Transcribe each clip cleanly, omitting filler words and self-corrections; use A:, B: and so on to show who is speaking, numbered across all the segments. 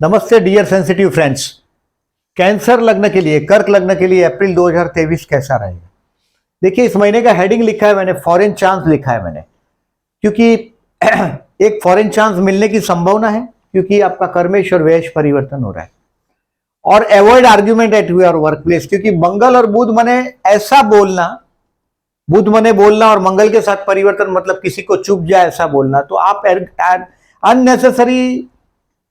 A: नमस्ते dear sensitive friends. Cancer लग्न के लिए, कर्क लग्न के लिए अप्रैल 2023 कैसा रहेगा? देखिए, इस महीने का हेडिंग लिखा है मैंने, फॉरेन चांस लिखा है मैंने, क्योंकि एक फॉरेन चांस मिलने की संभावना है, क्योंकि आपका कर्मेश और व्ययश परिवर्तन हो रहा है। और avoid argument at your work place, क्योंकि मंगल और बुध मने ऐसा बोलना, बुध मने बोलना और मंगल के साथ परिवर्तन मतलब किसी को चुप जाए ऐसा बोलना, तो आप अननेसेसरी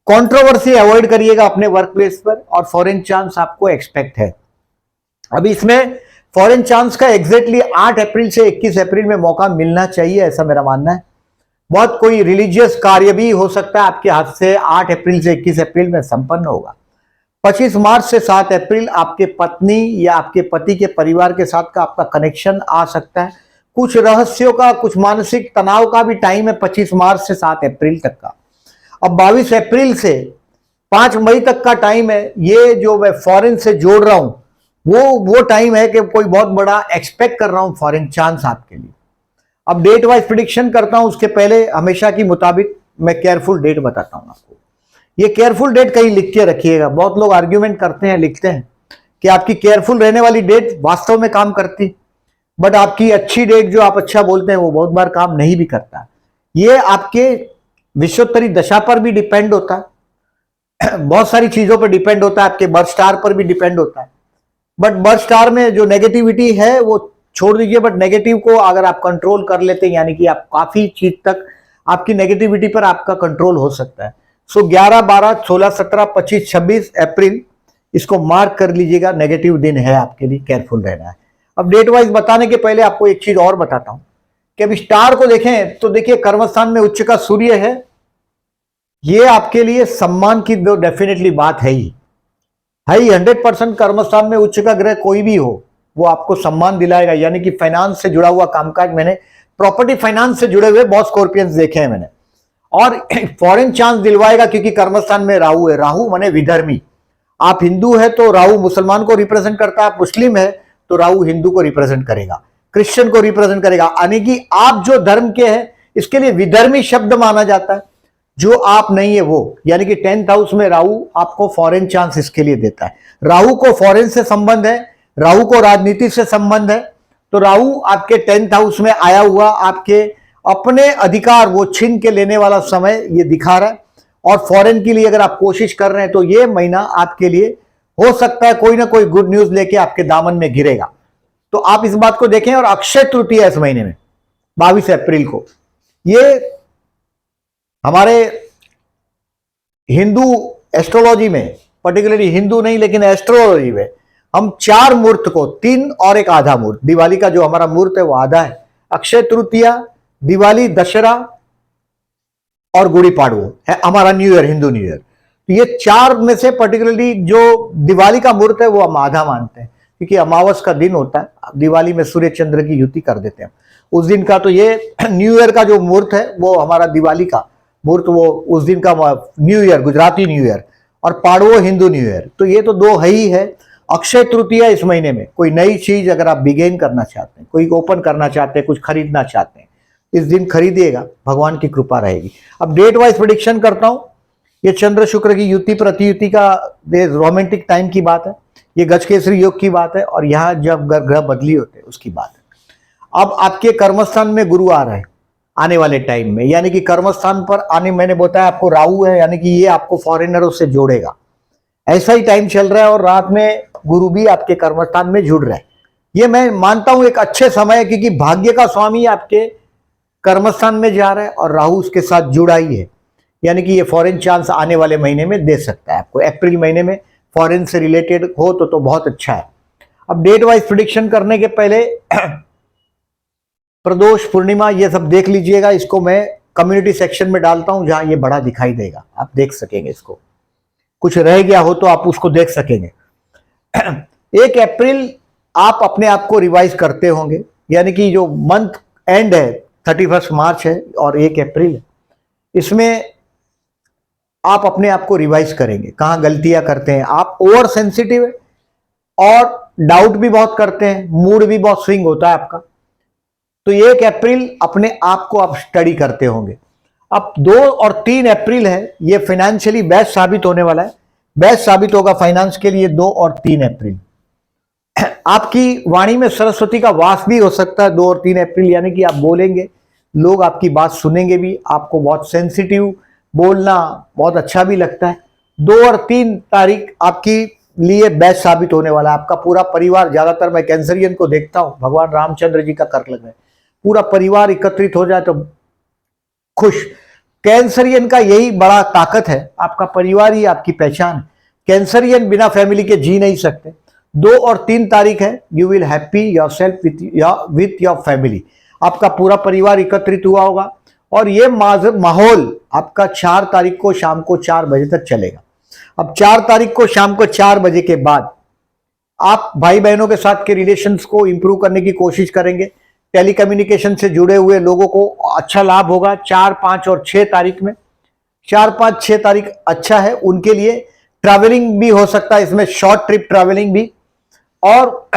A: कंट्रोवर्सी अवॉइड करिएगा अपने वर्क प्लेस पर, और फॉरेन चांस आपको एक्सपेक्ट है। अभी इसमें फॉरेन चांस का एग्जैक्टली 8 अप्रैल से 21 अप्रैल में मौका मिलना चाहिए, ऐसा मेरा मानना है। बहुत कोई रिलीजियस कार्य भी हो सकता है आपके हाथ से 8 अप्रैल से 21 अप्रैल में संपन्न होगा। 25 मार्च से 7 अप्रैल आपके पत्नी या आपके पति के परिवार के साथ का आपका कनेक्शन आ सकता है। कुछ रहस्यों का, कुछ मानसिक तनाव का भी टाइम है 25 मार्च से 7 अप्रैल तक का। अब 22 अप्रैल से 5 मई तक का टाइम है। ये जो मैं फॉरेन से जोड़ रहा हूं वो टाइम है कि कोई बहुत बड़ा एक्सपेक्ट कर रहा हूं फॉरेन चांस आपके लिए। अब डेट वाइज प्रिडिक्शन करता हूं, उसके पहले हमेशा की मुताबिक मैं केयरफुल डेट बताता हूं आपको। ये केयरफुल डेट कहीं लिख के रखिएगा। बहुत लोग आर्ग्यूमेंट करते हैं, लिखते हैं कि आपकी केयरफुल रहने वाली डेट वास्तव में काम करती, बट आपकी अच्छी डेट जो आप अच्छा बोलते हैं वो बहुत बार काम नहीं भी करता। ये आपके विश्वोत्तरी दशा पर भी डिपेंड होता है, बहुत सारी चीजों पर डिपेंड होता है, आपके बर्थ स्टार पर भी डिपेंड होता है। बट बर्थ स्टार में जो नेगेटिविटी है वो छोड़ दीजिए, बट नेगेटिव को अगर आप कंट्रोल कर लेते हैं, यानी कि आप काफी चीज तक आपकी नेगेटिविटी पर आपका कंट्रोल हो सकता है। सो 11, 12, 16, 17, 25, 26 अप्रैल इसको मार्क कर लीजिएगा, नेगेटिव दिन है आपके लिए, केयरफुल रहना है। अब डेट वाइज बताने के पहले आपको एक चीज और बताता हूं कि अब स्टार को देखें तो देखिए, कर्मस्थान में उच्च का सूर्य है। ये आपके लिए सम्मान की दो डेफिनेटली बात है ही 100%। कर्मस्थान में उच्च का ग्रह कोई भी हो वो आपको सम्मान दिलाएगा, यानी कि फाइनेंस से जुड़ा हुआ कामकाज। मैंने प्रॉपर्टी फाइनेंस से जुड़े हुए बहुत स्कॉर्पियंस देखे हैं मैंने। और फॉरेन चांस दिलवाएगा, क्योंकि कर्मस्थान में राहु है। राहु माने विधर्मी। आप हिंदू है तो राहु मुसलमान को रिप्रेजेंट करता है, आप मुस्लिम है तो राहु हिंदू को रिप्रेजेंट करेगा, क्रिश्चियन को रिप्रेजेंट करेगा। यानी कि आप जो धर्म के हैं इसके लिए विधर्मी शब्द माना जाता है, जो आप नहीं है वो। यानी कि 10th हाउस में राहु आपको फॉरेन चांस इसके लिए देता है। राहु को फॉरेन से संबंध है, राहु को राजनीति से संबंध है, तो राहु आपके 10th हाउस में आया हुआ आपके अपने अधिकार वो छीन के लेने वाला समय ये दिखा रहा है। और फॉरेन के लिए अगर आप कोशिश कर रहे हैं तो ये महीना आपके लिए हो सकता है कोई ना कोई गुड न्यूज लेके आपके दामन में गिरेगा, तो आप इस बात को देखें। और अक्षय तृतीया इस महीने में 22 अप्रैल को, ये हमारे हिंदू एस्ट्रोलॉजी में, पर्टिकुलरली हिंदू नहीं लेकिन एस्ट्रोलॉजी में, हम 4 मुहूर्त को, 3 और एक आधा मुहूर्त, दिवाली का जो हमारा मुहूर्त है वो आधा है। अक्षय तृतीया, दिवाली, दशहरा और गुड़ी पाड़वा है हमारा new year, Hindu new year. तो ये 4 में से पर्टिकुलरली जो दिवाली का मुहूर्त है वो हम आधा मानते हैं, क्योंकि अमावस का दिन होता है। दिवाली में सूर्य चंद्र की युति कर देते हैं उस दिन का। तो ये न्यू ईयर का जो मुहूर्त है वो हमारा दिवाली का मुहूर्त, वो उस दिन का new year, Gujarati new year, और पाड़वो हिंदू न्यू ईयर। तो ये तो 2 है ही है। अक्षय तृतीया इस महीने में कोई नई चीज अगर आप बिगेन करना चाहते हैं, कोई ओपन करना चाहते हैं, कुछ खरीदना चाहते हैं, इस दिन खरीदिएगा, भगवान की कृपा रहेगी। अब डेट वाइज प्रिडिक्शन करता हूं। ये चंद्र शुक्र की युति प्रतियुति का रोमांटिक टाइम की बात है, ये गजकेसरी योग की बात है, और यहां जब ग्रह बदली होते हैं उसकी बात है। अब आपके कर्मस्थान में गुरु आ रहा है आने वाले टाइम में, यानी कि कर्मस्थान पर आने, मैंने बताया आपको राहु है, यानी कि ये आपको फॉरेनरों से जोड़ेगा। ऐसा ही टाइम चल रहा है, और रात में गुरु भी आपके कर्मस्थान में जुड़ रहा है। ये मैं मानता हूं एक अच्छे समय है, क्योंकि भाग्य का स्वामी आपके कर्मस्थान में जा रहा है और राहु उसके साथ जुड़ा ही है। यानी कि ये फॉरेन चांस आने वाले महीने में दे सकता है आपको। अप्रैल महीने में फॉरेन से रिलेटेड हो तो बहुत अच्छा है। अब डेट वाइज प्रिडिक्शन करने के पहले प्रदोष, पूर्णिमा, ये सब देख लीजिएगा। इसको मैं कम्युनिटी सेक्शन में डालता हूं, जहां ये बड़ा दिखाई देगा, आप देख सकेंगे इसको। कुछ रह गया हो तो आप उसको देख सकेंगे। 1 अप्रैल आप अपने आप को रिवाइज करते होंगे, यानी कि जो मंथ एंड है 31 मार्च है और 1 अप्रैल है, इसमें आप अपने आप को रिवाइज करेंगे। कहां गलतियां करते हैं आप, ओवर सेंसिटिव है और डाउट भी बहुत करते हैं, मूड भी बहुत स्विंग होता है आपका। तो 1 अप्रैल अपने आप को आप स्टडी करते होंगे। अब 2 और 3 अप्रैल है, ये फाइनेंशियली बेस्ट साबित होने वाला है, बेस्ट साबित होगा फाइनेंस के लिए 2 और 3 अप्रैल। आपकी वाणी में सरस्वती का वास भी हो सकता है 2 और 3 अप्रैल, यानी कि आप बोलेंगे, लोग आपकी बात सुनेंगे भी, आपको बहुत सेंसिटिव बोलना बहुत अच्छा भी लगता है। 2 और 3 तारीख आपकी लिए बेस्ट साबित होने वाला है। आपका पूरा परिवार, ज्यादातर मैं कैंसरियन को देखता हूं, भगवान रामचंद्र जी का कर्क लग रहा है, पूरा परिवार एकत्रित हो जाए तो खुश। कैंसरियन का यही बड़ा ताकत है, आपका परिवार ही आपकी पहचान। कैंसरियन बिना फैमिली के जी नहीं सकते। 2 और 3 तारीख है, you will happy your self with your family. आपका पूरा परिवार एकत्रित हुआ होगा और ये माहौल आपका 4 तारीख को शाम को 4 बजे तक चलेगा। अब 4 तारीख को शाम को 4 बजे के बाद आप भाई बहनों के साथ के रिलेशंस को इंप्रूव करने की कोशिश करेंगे। टेलीकम्युनिकेशन से जुड़े हुए लोगों को अच्छा लाभ होगा 4, 5 और 6 तारीख में। 4, 5, 6 तारीख अच्छा है उनके लिए। ट्रैवलिंग भी हो सकता है इसमें, शॉर्ट ट्रिप ट्रैवलिंग भी, और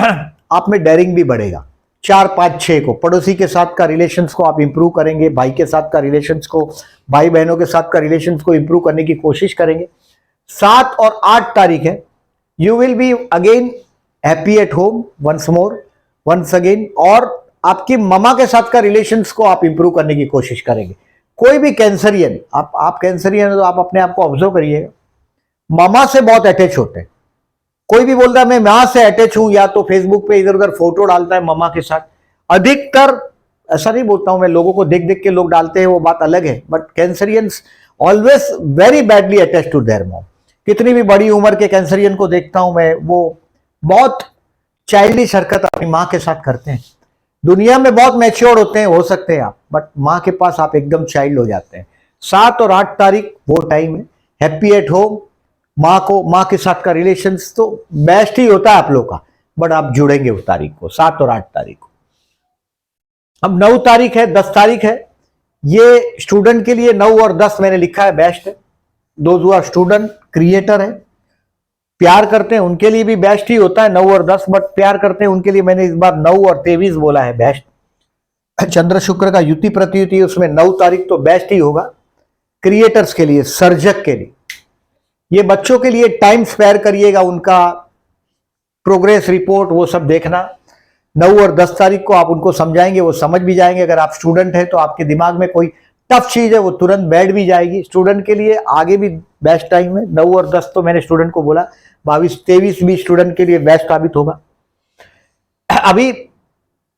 A: आप में डेयरिंग भी बढ़ेगा। 4, 5, 6 को पड़ोसी के साथ का रिलेशंस को आप इंप्रूव करेंगे, भाई के साथ का रिलेशंस को, भाई बहनों के साथ का रिलेशंस को इंप्रूव करने की कोशिश करेंगे। 7 और 8 तारीख है, you will be again happy at home once again, और आपकी ममा के साथ का रिलेशंस को आप इंप्रूव करने की कोशिश करेंगे। कोई भी कैंसरियन, आप कैंसरियन है तो आप अपने आप को ऑब्जर्व करिएगा, ममा से बहुत अटैच होते हैं। कोई भी बोलता है मैं मां से अटैच हूं, या तो फेसबुक पे इधर उधर फोटो डालता है ममा के साथ। अधिकतर, ऐसा नहीं बोलता हूं मैं, लोगों को देख देख के लोग डालते हैं, वो बात अलग है, but Cancerians always very badly attach to their mom. कितनी भी बड़ी उम्र के कैंसरियन को देखता हूं मैं, वो बहुत चाइल्डिश हरकत अपनी मां के साथ करते हैं। दुनिया में बहुत मैच्योर होते हैं, हो सकते हैं आप, बट मां के पास आप एकदम चाइल्ड हो जाते हैं। 7 और 8 तारीख वो टाइम है, हैप्पी एट होम, मां के साथ का रिलेशंस तो बेस्ट ही होता है आप लोग का, बट आप जुड़ेंगे उस तारीख को, 7 और 8 तारीख को। अब 9 तारीख है, 10 तारीख है, ये स्टूडेंट के लिए 9 और 10 मैंने लिखा है बेस्ट है। Those who are student, creator है, प्यार करते हैं, उनके लिए भी बेस्ट ही होता है 9 और 10, बट प्यार करते हैं उनके लिए मैंने इस बार 9 और 23 बोला है बेस्ट। चंद्र शुक्र का युति प्रतियुति, उसमें 9 तारीख तो बेस्ट ही होगा क्रिएटर्स के लिए, सर्जक के लिए। ये बच्चों के लिए टाइम स्पेयर करिएगा, उनका प्रोग्रेस रिपोर्ट वो सब देखना। 9 और 10 तारीख को आप उनको समझाएंगे, वो समझ भी जाएंगे। अगर आप स्टूडेंट है तो आपके दिमाग में कोई टफ चीज है वो तुरंत बैठ भी जाएगी। स्टूडेंट के लिए आगे भी बेस्ट टाइम है। 9 और 10 तो मैंने स्टूडेंट को बोला, 22, 23 भी स्टूडेंट के लिए बेस्ट साबित होगा। अभी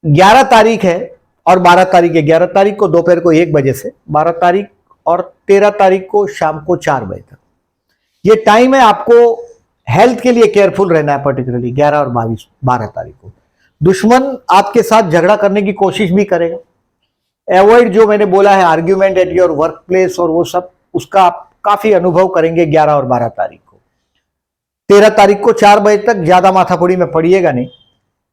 A: 11 तारीख है और 12 तारीख है। 11 तारीख को दोपहर को 1 बजे से, 12 तारीख और 13 तारीख को शाम को 4 बजे तक ये टाइम है। आपको हेल्थ के लिए केयरफुल रहना है, पर्टिकुलरली 11 और 12 तारीख को। दुश्मन आपके साथ झगड़ा करने की कोशिश भी करेगा। एवॉइड, जो मैंने बोला है, argument at your work place और वो सब, उसका आप काफी अनुभव करेंगे 11 और 12 तारीख को। 13 तारीख को 4 बजे तक ज्यादा माथापड़ी में पड़िएगा नहीं।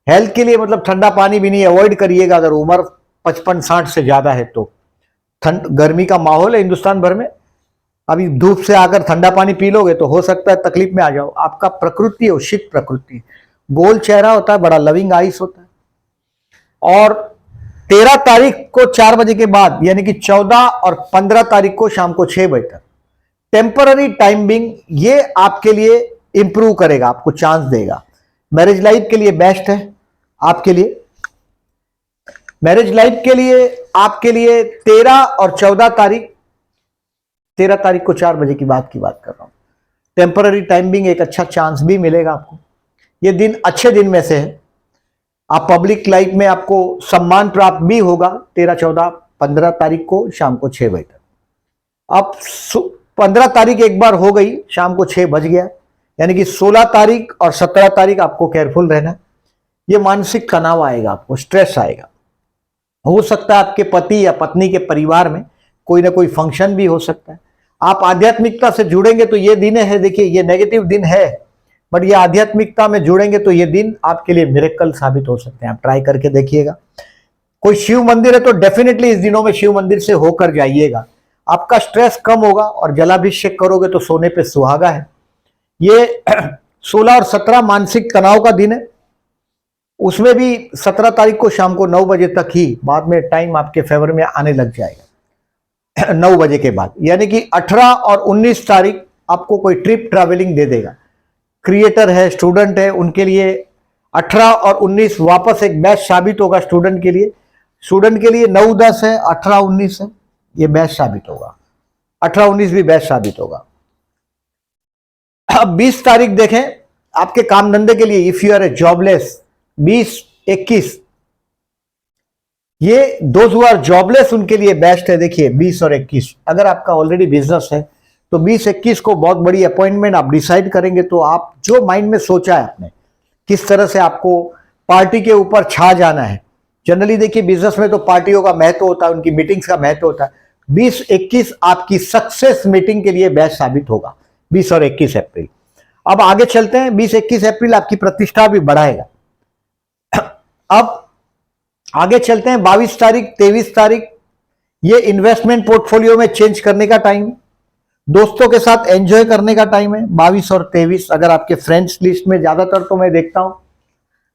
A: हेल्थ के लिए मतलब ठंडा पानी भी नहीं, अवॉइड करिएगा। अगर उम्र 55-60 से ज्यादा है तो गर्मी का माहौल है हिंदुस्तान भर में, अभी धूप से आकर ठंडा पानी पी लोगे तो हो सकता है तकलीफ में आ जाओ। आपका प्रकृति है, शीत प्रकृति, गोल चेहरा होता है, बड़ा लविंग आइस होता है। और 13 तारीख को 4 बजे के बाद, यानी कि 14 और 15 तारीख को शाम को 6 बजे तक टेम्पररी टाइमिंग, ये आपके लिए इंप्रूव करेगा, आपको चांस देगा। मैरिज लाइफ के लिए बेस्ट है आपके लिए। मैरिज लाइफ के लिए आपके लिए 13 और 14 तारीख, 13 तारीख को 4 बजे की बात कर रहा हूं। टेम्पररी टाइमिंग, एक अच्छा चांस भी मिलेगा आपको। ये दिन अच्छे दिन में से है। आप पब्लिक लाइफ में आपको सम्मान प्राप्त भी होगा 13, 14, 15 तारीख को शाम को 6 बजे तक। अब 15 तारीख एक बार हो गई, शाम को 6 बज गया, यानी कि 16 तारीख और 17 तारीख आपको केयरफुल रहना। ये मानसिक तनाव आएगा, आपको स्ट्रेस आएगा। हो सकता है आपके पति या पत्नी के परिवार में कोई ना कोई फंक्शन भी हो सकता है। आप आध्यात्मिकता से जुड़ेंगे तो ये दिन है, देखिए ये नेगेटिव दिन है, बट ये आध्यात्मिकता में जुड़ेंगे तो ये दिन आपके लिए मिरेकल साबित हो सकते हैं। आप ट्राई करके देखिएगा। कोई शिव मंदिर है तो डेफिनेटली इस दिनों में शिव मंदिर से होकर जाइएगा, आपका स्ट्रेस कम होगा। और जलाभिषेक करोगे तो सोने पे सुहागा है। ये 16 और 17 मानसिक तनाव का दिन है। उसमें भी 17 तारीख को शाम को 9 बजे तक ही, बाद में टाइम आपके फेवर में आने लग जाएगा। 9 बजे के बाद, यानी कि 18 और 19 तारीख आपको कोई ट्रिप ट्रैवलिंग दे देगा। क्रिएटर है, स्टूडेंट है, उनके लिए 18 और 19 वापस एक बेस्ट साबित होगा स्टूडेंट के लिए। स्टूडेंट के लिए 9-10 है, 18-19 है, ये बेस्ट साबित होगा। 18-19 भी बेस्ट साबित होगा। अब 20 तारीख देखें आपके काम धंधे के लिए, if you are a jobless, 20-21, ये दोज हु आर जॉबलेस उनके लिए बेस्ट है। देखिए 20 और 21, अगर आपका ऑलरेडी बिजनेस है तो 20-21 को बहुत बड़ी अपॉइंटमेंट आप डिसाइड करेंगे। तो आप जो माइंड में सोचा है आपने, किस तरह से आपको पार्टी के ऊपर छा जाना है। जनरली देखिए बिजनेस में तो पार्टियों का महत्व होता है, उनकी मीटिंग्स का महत्व होता है। 20-21 आपकी सक्सेस मीटिंग के लिए बेस्ट साबित होगा, 20 और 21 अप्रैल। अब आगे चलते हैं, 20-21 अप्रैल आपकी प्रतिष्ठा भी बढ़ाएगा। अब आगे चलते हैं 22 तारीख, 23 तारीख, ये इन्वेस्टमेंट पोर्टफोलियो में चेंज करने का टाइम, दोस्तों के साथ एंजॉय करने का टाइम है। 22 और 23, अगर आपके फ्रेंड्स लिस्ट में ज्यादातर तो मैं देखता हूं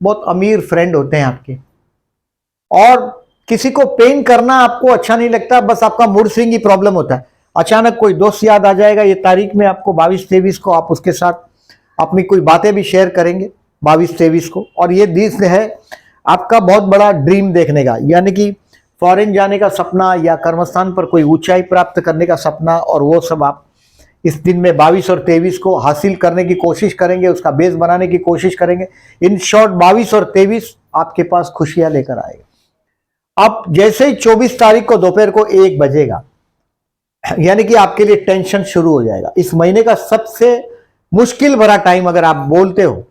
A: बहुत अमीर फ्रेंड होते हैं आपके, और किसी को पेन करना आपको अच्छा नहीं लगता, बस आपका मूड स्विंग ही प्रॉब्लम होता है। अचानक कोई दोस्त याद आ जाएगा ये तारीख में आपको, 22-23 को आप उसके साथ अपनी कोई बातें भी शेयर करेंगे 22-23 को। और ये दिन है आपका बहुत बड़ा ड्रीम देखने का, यानी कि फॉरेन जाने का सपना या कर्मस्थान पर कोई ऊंचाई प्राप्त करने का सपना, और वो सब आप इस दिन में 22 और 23 को हासिल करने की कोशिश करेंगे, उसका बेस बनाने की कोशिश करेंगे। इन शॉर्ट 22 और 23 आपके पास खुशियां लेकर आएगा। अब जैसे ही 24 तारीख को दोपहर को 1 बजेगा, यानी कि आपके लिए टेंशन शुरू हो जाएगा। इस महीने का सबसे मुश्किल भरा टाइम अगर आप बोलते हो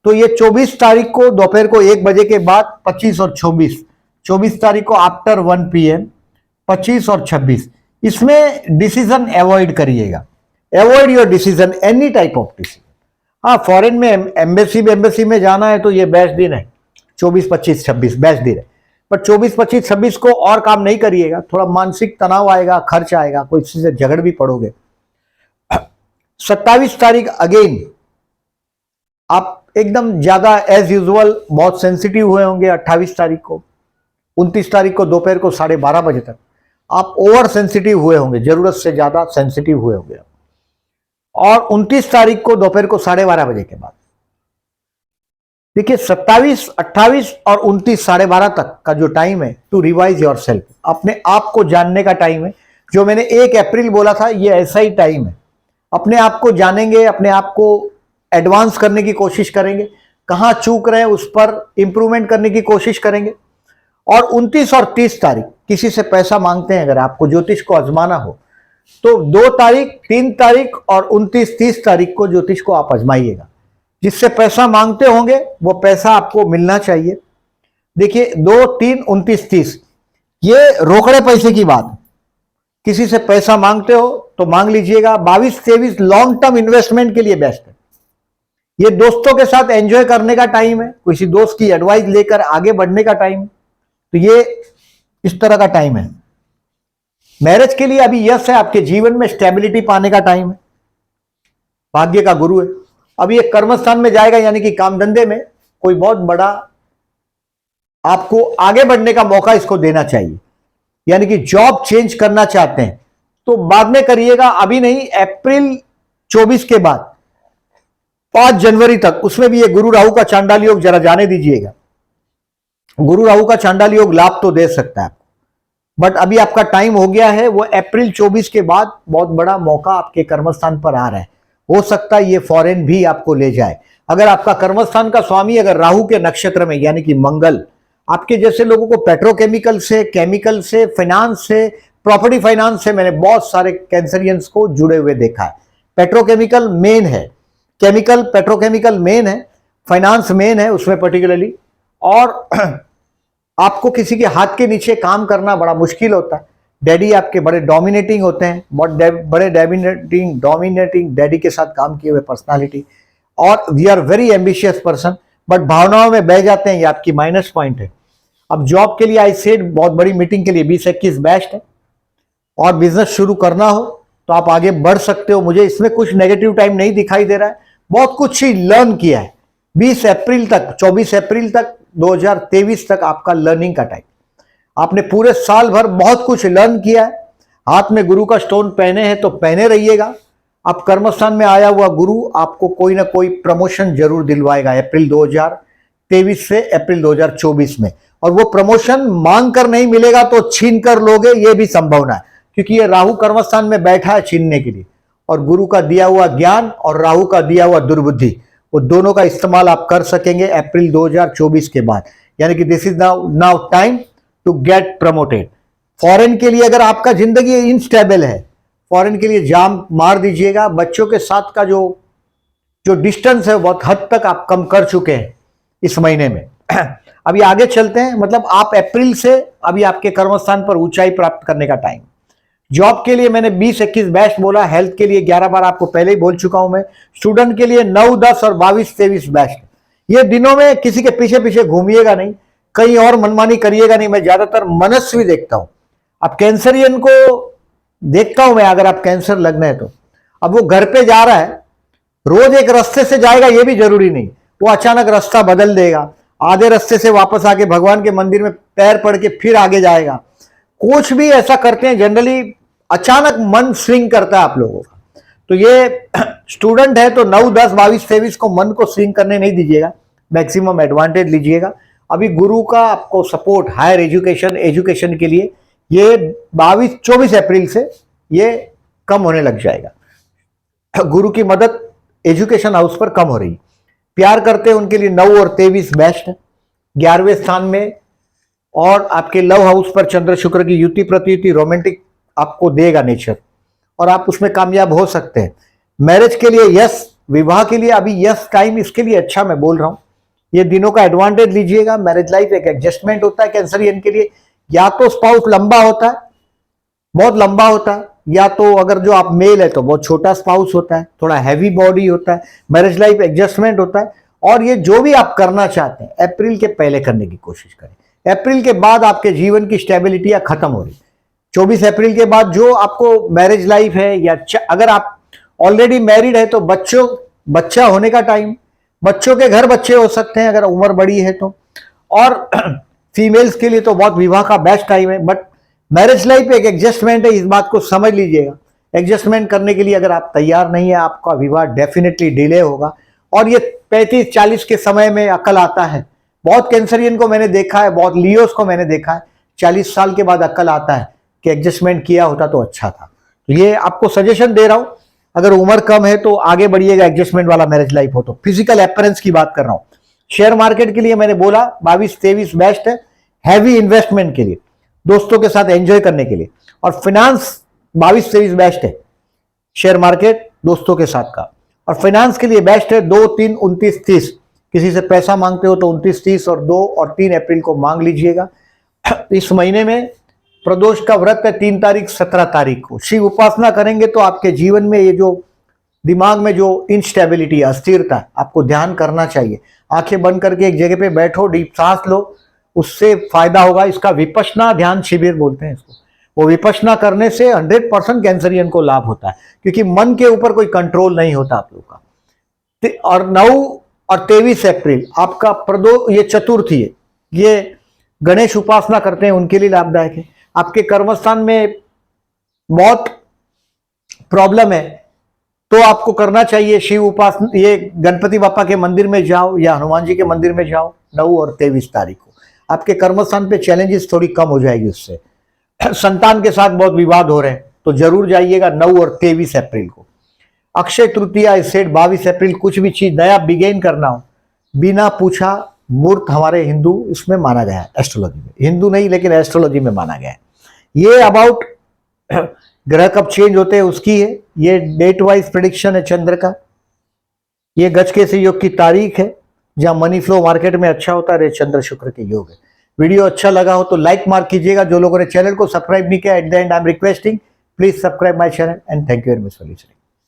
A: तो ये 24 तारीख को दोपहर को 1 बजे के बाद 25 और 24, 24 तारीख को आफ्टर 1 PM, 25 और 26, इसमें डिसीजन अवॉइड करिएगा। Avoid your decision, any type of decision. हाँ, फॉरेन में एम्बेसी में जाना है तो ये बेस्ट दिन है, 24, 25, 26 बेस्ट दिन है। पर 24, 25, 26 को और काम नहीं करिएगा, थोड़ा मानसिक तनाव आएगा, खर्च आएगा, कोई से झगड़ भी पड़ोगे। 27 तारीख अगेन आप एकदम ज्यादा एज यूजुअल बहुत सेंसिटिव हुए होंगे। 28 तारीख को, 29 तारीख को दोपहर को 12:30 बजे तक आप ओवर सेंसिटिव हुए होंगे, जरूरत से ज्यादा सेंसिटिव हुए होंगे। और 29 तारीख को दोपहर को 12:30 बजे के बाद, देखिए 27, 28 और 29, 12:30 तक का जो टाइम है टू रिवाइज योर सेल्फ, अपने आप को जानने का टाइम है। जो मैंने 1 अप्रैल बोला था ये ऐसा ही टाइम है। अपने आप को जानेंगे, अपने आप को एडवांस करने की कोशिश करेंगे, कहां चूक रहे हैं उस पर इंप्रूवमेंट करने की कोशिश करेंगे। और 29 और 30 तारीख किसी से पैसा मांगते हैं, अगर आपको ज्योतिष को आजमाना हो तो 2 तारीख, 3 तारीख और 29, 30 तारीख को ज्योतिष को आप आजमाइएगा। जिससे पैसा मांगते होंगे वो पैसा आपको मिलना चाहिए। देखिए 2, 3, 29, 30 ये रोकड़े पैसे की बात, किसी से पैसा मांगते हो तो मांग लीजिएगा। 22, 23 लॉन्ग टर्म इन्वेस्टमेंट के लिए बेस्ट है। ये दोस्तों के साथ एंजॉय करने का टाइम है, किसी दोस्त की एडवाइस लेकर आगे बढ़ने का टाइम है, तो ये इस तरह का टाइम है। मैरिज के लिए अभी यस है, आपके जीवन में स्टेबिलिटी पाने का टाइम है, भाग्य का गुरु है। अब ये कर्मस्थान में जाएगा, यानी कि काम धंधे में कोई बहुत बड़ा आपको आगे बढ़ने का मौका इसको देना चाहिए। यानी कि जॉब चेंज करना चाहते हैं तो बाद में करिएगा, अभी नहीं। अप्रैल 24 के बाद 5 जनवरी तक, उसमें भी ये गुरु राहु का चांडाल योग जरा जाने दीजिएगा। गुरु राहु का चांडाल योग लाभ तो दे सकता है आपको, बट अभी आपका टाइम हो गया है। वो अप्रैल 24 के बाद बहुत बड़ा मौका आपके कर्मस्थान पर आ रहा है। हो सकता है ये फॉरेन भी आपको ले जाए। अगर आपका कर्मस्थान का स्वामी अगर राहु के नक्षत्र में, यानी कि मंगल, आपके जैसे लोगों को पेट्रोकेमिकल से, केमिकल से, फाइनेंस से, प्रॉपर्टी फाइनेंस से, मैंने बहुत सारे कैंसरियंस को जुड़े हुए देखा है। पेट्रोकेमिकल मेन है, केमिकल पेट्रोकेमिकल मेन है, फाइनेंस मेन है उसमें पर्टिकुलरली। और आपको किसी के हाथ के नीचे काम करना बड़ा मुश्किल होता है। डैडी आपके बड़े डोमिनेटिंग होते हैं, बड़े डोमिनेटिंग डैडी के साथ काम किए हुए पर्सनालिटी, और we are very ambitious person, but भावनाओं में बह जाते हैं, ये आपकी माइनस पॉइंट है। अब जॉब के लिए आई सेड बहुत बड़ी मीटिंग के लिए 20-21 बेस्ट है, और बिजनेस शुरू करना हो तो आप आगे बढ़ सकते हो। मुझे इसमें कुछ नेगेटिव टाइम नहीं दिखाई दे रहा है, बहुत कुछ ही लर्न किया है। 20 अप्रैल तक, 24 अप्रैल तक 2023 तक आपका लर्निंग का टाइम, आपने पूरे साल भर बहुत कुछ लर्न किया है। हाथ में गुरु का स्टोन पहने हैं तो पहने रहिएगा। अब कर्मस्थान में आया हुआ गुरु आपको कोई ना कोई प्रमोशन जरूर दिलवाएगा अप्रैल 2023 से अप्रैल 2024 में, और वो प्रमोशन मांग कर नहीं मिलेगा तो छीन कर लोगे, ये भी संभावना है, क्योंकि ये राहु कर्मस्थान में बैठा है छीनने के लिए, और गुरु का दिया हुआ ज्ञान और राहु का दिया हुआ दुर्बुद्धि, वो दोनों का इस्तेमाल आप कर सकेंगे अप्रैल 2024 के बाद। यानी कि this is now time to get promoted. Foreign के लिए अगर आपका जिंदगी इनस्टेबल है, फॉरेन के लिए जाम मार दीजिएगा। बच्चों के साथ का जो डिस्टेंस है बहुत हद तक आप कम कर चुके हैं इस महीने में। अभी आगे चलते हैं, मतलब आप अप्रैल से अभी आपके कर्मस्थान पर ऊंचाई प्राप्त करने का टाइम। जॉब के लिए मैंने 20-21 बेस्ट बोला, हेल्थ के लिए 11 बार आपको पहले ही बोल चुका हूं मैं, स्टूडेंट के लिए 9, 10 और 22-23 बेस्ट। ये दिनों में किसी के पीछे पीछे घूमिएगा नहीं, कहीं और मनमानी करिएगा नहीं। मैं ज्यादातर मनस्वी देखता हूं, अब कैंसरियन को देखता हूं मैं, अगर आप कैंसर लग्न है तो अब वो घर पे जा रहा है, रोज एक रास्ते से जाएगा ये भी जरूरी नहीं, वो अचानक रास्ता बदल देगा, आधे रास्ते से वापस आके भगवान के मंदिर में पैर पड़ के फिर आगे जाएगा। कुछ भी ऐसा करते हैं, जनरली अचानक मन स्विंग करता है आप लोगों का। तो ये स्टूडेंट है तो 9, 10, 22, 23 को मन को स्विंग करने नहीं दीजिएगा, मैक्सिमम एडवांटेज लीजिएगा। अभी गुरु का आपको सपोर्ट हायर एजुकेशन के लिए ये 22-24 अप्रैल से ये कम होने लग जाएगा। गुरु की मदद एजुकेशन हाउस पर कम हो रही। प्यार करते हैं उनके लिए 9 और 23 बेस्ट है। 11वें स्थान में और आपके लव हाउस पर चंद्र शुक्र की युति प्रतियुति रोमांटिक आपको देगा नेचर, और आप उसमें कामयाब हो सकते हैं। मैरिज के लिए यस, विवाह के लिए अभी यस टाइम इसके लिए अच्छा मैं बोल रहा हूं। ये दिनों का एडवांटेज लीजिएगा। मैरिज लाइफ एक एडजस्टमेंट होता है कैंसरियन के लिए, या तो स्पाउस लंबा होता है, बहुत लंबा होता है, या तो अगर जो आप मेल है तो बहुत छोटा स्पाउस होता है, थोड़ा हैवी बॉडी होता है। मैरिज लाइफ एडजस्टमेंट होता है। और ये जो भी आप करना चाहते हैं अप्रैल के पहले करने की कोशिश करें। अप्रैल के बाद आपके जीवन की स्टेबिलिटी खत्म हो रही। 24 अप्रैल के बाद जो आपको मैरिज लाइफ है, या अगर आप ऑलरेडी मैरिड है तो बच्चा होने का टाइम, बच्चों के घर बच्चे हो सकते हैं अगर उम्र बड़ी है तो। और फीमेल्स के लिए तो बहुत विवाह का बेस्ट टाइम है, बट मैरिज लाइफ एक एडजस्टमेंट है, इस बात को समझ लीजिएगा। एडजस्टमेंट करने के लिए अगर आप तैयार नहीं है, आपका विवाह डेफिनेटली डिले होगा। और ये 35-40 के समय में अकल आता है। बहुत कैंसरियन को मैंने देखा है, बहुत लियोस को मैंने देखा है, 40 साल के बाद अकल आता है कि एडजस्टमेंट किया होता तो अच्छा था। तो ये आपको सजेशन दे रहा हूं, अगर उम्र कम है तो आगे बढ़िएगा, एडजस्टमेंट वाला मैरिज लाइफ हो तो। फिजिकल अपीयरेंस की बात कर रहा हूं। शेयर मार्केट के लिए मैंने बोला 22-23 बेस्ट है, हैवी इन्वेस्टमेंट के लिए, दोस्तों के साथ एंजॉय करने के लिए। और फाइनेंस 22-23 बेस्ट है, शेयर मार्केट दोस्तों के साथ का। और फाइनेंस के लिए बेस्ट है 2, 3, 29, 30। किसी से पैसा मांगते हो तो 29, 30 और 2 और 3 अप्रैल को मांग लीजिएगा। इस महीने में प्रदोष का व्रत है 3 तारीख 17 तारीख को। शिव उपासना करेंगे तो आपके जीवन में ये जो दिमाग में जो इनस्टेबिलिटी, अस्थिरता, आपको ध्यान करना चाहिए। आंखें बंद करके एक जगह पे बैठो, डीप सांस लो, उससे फायदा होगा। इसका विपश्यना ध्यान शिविर बोलते हैं इसको। वो विपश्यना करने से 100% कैंसरियन को लाभ होता है, क्योंकि मन के ऊपर कोई कंट्रोल नहीं होता आप लोग का। और 9 और 23 अप्रैल आपका ये चतुर्थी है, ये गणेश उपासना करते हैं उनके लिए लाभदायक है। आपके कर्मस्थान में बहुत प्रॉब्लम है तो आपको करना चाहिए शिव उपासना, ये गणपति बापा के मंदिर में जाओ या हनुमान जी के मंदिर में जाओ 9 और 23 तारीख को। आपके कर्मस्थान पे चैलेंजेस थोड़ी कम हो जाएगी उससे। संतान के साथ बहुत विवाद हो रहे हैं तो जरूर जाइएगा 9 और 23 अप्रैल को। अक्षय तृतीया सेट 22 अप्रैल। कुछ भी चीज नया बिगेन करना हो, बिना पूछा मूर्त हमारे हिंदू इसमें माना गया है, एस्ट्रोलॉजी में, हिंदू नहीं लेकिन एस्ट्रोलॉजी में माना गया है। ये अबाउट ग्रह कब चेंज होते हैं उसकी है, ये डेट वाइज प्रिडिक्शन है चंद्र का। ये गज के से योग की तारीख है जहां मनी फ्लो मार्केट में अच्छा होता है, चंद्र शुक्र के योग है। वीडियो अच्छा लगा हो तो लाइक मार्क कीजिएगा। जो लोगों ने चैनल को सब्सक्राइब नहीं किया, at the and I am requesting please subscribe my channel and thank you very much for listening.